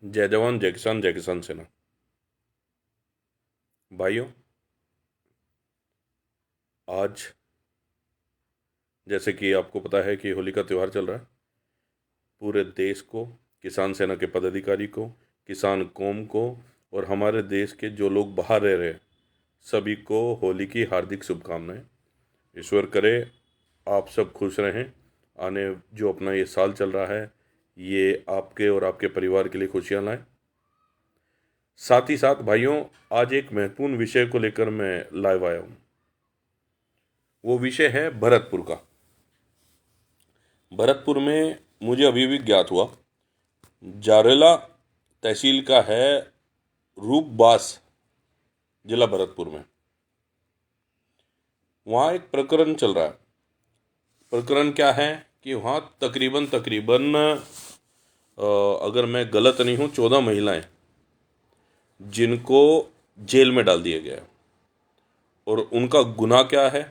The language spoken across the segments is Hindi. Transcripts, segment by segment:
जय जवान जय किसान सेना। भाइयों, आज जैसे कि आपको पता है कि होली का त्यौहार चल रहा है। पूरे देश को, किसान सेना के पदाधिकारी को, किसान कौम को और हमारे देश के जो लोग बाहर रह रहे हैं सभी को होली की हार्दिक शुभकामनाएं। ईश्वर करे आप सब खुश रहें। आने जो अपना ये साल चल रहा है ये आपके और आपके परिवार के लिए खुशियां लाए। साथ ही साथ भाइयों, आज एक महत्वपूर्ण विषय को लेकर मैं लाइव आया हूँ। वो विषय है भरतपुर का। भरतपुर में मुझे अभी भी ज्ञात हुआ, जारेला तहसील का है रूपबास जिला भरतपुर में। वहाँ एक प्रकरण चल रहा है। प्रकरण क्या है कि वहाँ तकरीबन तकरीबन अगर मैं गलत नहीं हूँ 14 महिलाएं जिनको जेल में डाल दिया गया है। और उनका गुनाह क्या है?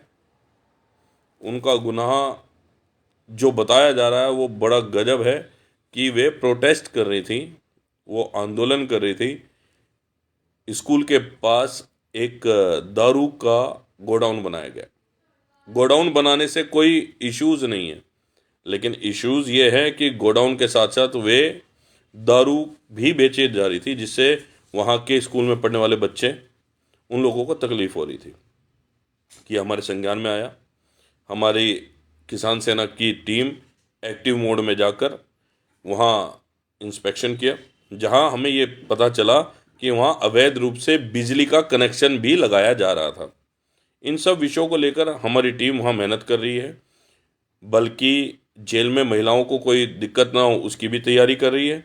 उनका गुनाह जो बताया जा रहा है वो बड़ा गजब है कि वे प्रोटेस्ट कर रही थी, वो आंदोलन कर रही थी। स्कूल के पास एक दारू का गोडाउन बनाया गया। गोडाउन बनाने से कोई इश्यूज नहीं है, लेकिन इश्यूज ये है कि गोडाउन के साथ साथ वे दारू भी बेची जा रही थी, जिससे वहाँ के स्कूल में पढ़ने वाले बच्चे, उन लोगों को तकलीफ हो रही थी। कि हमारे संज्ञान में आया। हमारी किसान सेना की टीम एक्टिव मोड में जाकर वहाँ इंस्पेक्शन किया, जहाँ हमें ये पता चला कि वहाँ अवैध रूप से बिजली का कनेक्शन भी लगाया जा रहा था। इन सब विषयों को लेकर हमारी टीम वहाँ मेहनत कर रही है, बल्कि जेल में महिलाओं को कोई दिक्कत ना हो उसकी भी तैयारी कर रही है।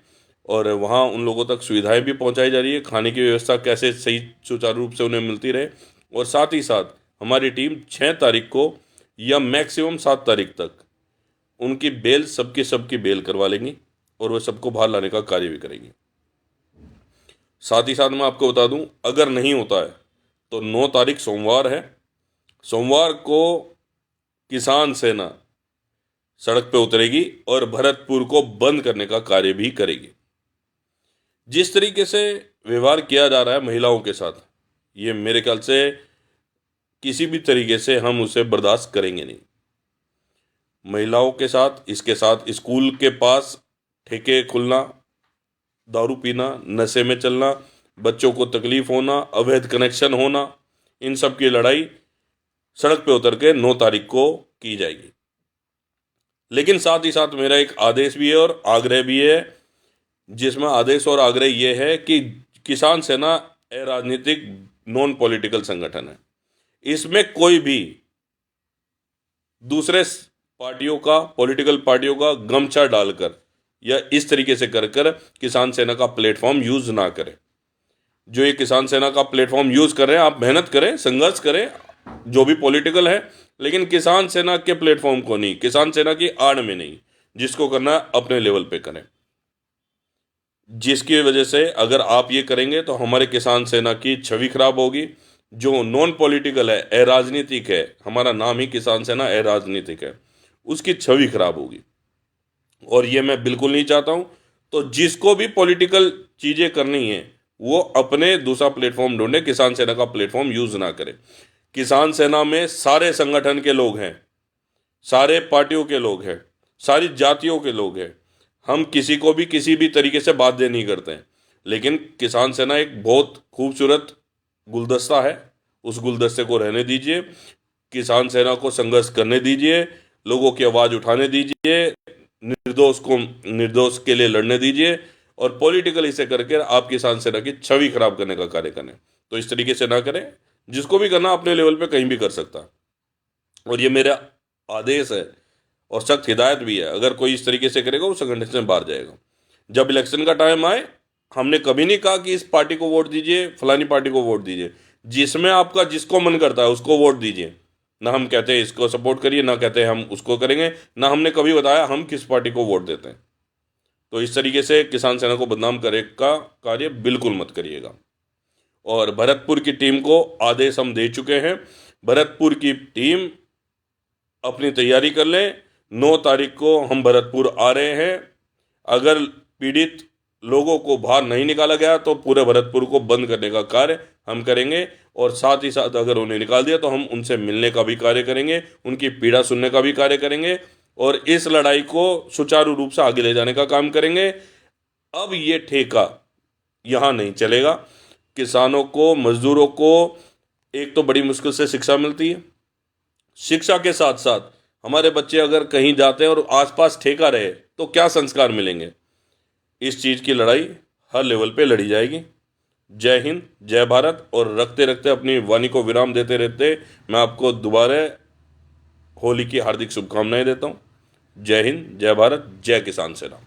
और वहाँ उन लोगों तक सुविधाएं भी पहुँचाई जा रही है, खाने की व्यवस्था कैसे सही सुचारू रूप से उन्हें मिलती रहे। और साथ ही साथ हमारी टीम 6 तारीख को या मैक्सिमम 7 तारीख तक उनकी बेल, सबकी बेल करवा लेंगी और वह सबको बाहर लाने का कार्य भी करेंगी। साथ ही साथ मैं आपको बता दूं, अगर नहीं होता है तो 9 तारीख सोमवार है। सोमवार को किसान सेना सड़क पे उतरेगी और भरतपुर को बंद करने का कार्य भी करेगी। जिस तरीके से व्यवहार किया जा रहा है महिलाओं के साथ, ये मेरे ख्याल से किसी भी तरीके से हम उसे बर्दाश्त करेंगे नहीं। महिलाओं के साथ, इसके साथ स्कूल के पास ठेके खुलना, दारू पीना, नशे में चलना, बच्चों को तकलीफ होना, अवैध कनेक्शन होना, इन सब की लड़ाई सड़क पे उतर के 9 तारीख को की जाएगी। लेकिन साथ ही साथ मेरा एक आदेश भी है और आग्रह भी है, जिसमें आदेश और आग्रह ये है कि किसान सेना राजनीतिक नॉन पॉलिटिकल संगठन है। इसमें कोई भी दूसरे पार्टियों का, पॉलिटिकल पार्टियों का गमछा डालकर या इस तरीके से कर कर किसान सेना का प्लेटफॉर्म यूज ना करें। जो ये किसान सेना का प्लेटफॉर्म यूज कर रहे हैं, आप मेहनत करें, संघर्ष करें, जो भी पॉलिटिकल है, लेकिन किसान सेना के प्लेटफॉर्म को नहीं, किसान सेना की आड़ में नहीं। जिसको करना है अपने लेवल पे करें। जिसकी वजह से अगर आप ये करेंगे तो हमारे किसान सेना की छवि खराब होगी। जो नॉन पॉलिटिकल है, अराजनीतिक है, हमारा नाम ही किसान सेना अराजनीतिक है, उसकी छवि खराब होगी और ये मैं बिल्कुल नहीं चाहता हूं। तो जिसको भी पॉलिटिकल चीजें करनी है वो अपने दूसरा प्लेटफॉर्म ढूंढे, किसान सेना का प्लेटफॉर्म यूज ना करे। किसान सेना में सारे संगठन के लोग हैं, सारे पार्टियों के लोग हैं, सारी जातियों के लोग हैं। हम किसी को भी किसी भी तरीके से बाध्य नहीं करते हैं। लेकिन किसान सेना एक बहुत खूबसूरत गुलदस्ता है, उस गुलदस्ते को रहने दीजिए। किसान सेना को संघर्ष करने दीजिए, लोगों की आवाज़ उठाने दीजिए, निर्दोष को निर्दोष के लिए लड़ने दीजिए। और पॉलिटिकल इसे करके आप किसान सेना की छवि खराब करने का कार्य करें तो इस तरीके से ना करें। जिसको भी करना अपने लेवल पे कहीं भी कर सकता है। और ये मेरा आदेश है और सख्त हिदायत भी है, अगर कोई इस तरीके से करेगा वो संगठन से बाहर जाएगा। जब इलेक्शन का टाइम आए, हमने कभी नहीं कहा कि इस पार्टी को वोट दीजिए, फलानी पार्टी को वोट दीजिए। जिसमें आपका जिसको मन करता है उसको वोट दीजिए। ना हम कहते हैं इसको सपोर्ट करिए, ना कहते हैं हम उसको करेंगे, ना हमने कभी बताया हम किस पार्टी को वोट देते हैं। तो इस तरीके से किसान सेना को बदनाम करे का कार्य बिल्कुल मत करिएगा। और भरतपुर की टीम को आदेश हम दे चुके हैं। भरतपुर की टीम अपनी तैयारी कर लें। 9 तारीख को हम भरतपुर आ रहे हैं। अगर पीड़ित लोगों को बाहर नहीं निकाला गया तो पूरे भरतपुर को बंद करने का कार्य हम करेंगे, और साथ ही साथ अगर उन्हें निकाल दिया तो हम उनसे मिलने का भी कार्य करेंगे, उनकी पीड़ा सुनने का भी कार्य करेंगे, और इस लड़ाई को सुचारू रूप से आगे ले जाने का काम करेंगे। अब ये ठेका यहाँ नहीं चलेगा। किसानों को, मजदूरों को एक तो बड़ी मुश्किल से शिक्षा मिलती है, शिक्षा के साथ साथ हमारे बच्चे अगर कहीं जाते हैं और आसपास ठेका रहे तो क्या संस्कार मिलेंगे। इस चीज़ की लड़ाई हर लेवल पे लड़ी जाएगी। जय हिंद, जय भारत। और रखते रखते अपनी वाणी को विराम देते रहते मैं आपको दोबारा होली की हार्दिक शुभकामनाएं देता हूँ। जय हिंद, जय भारत, जय किसान सेना।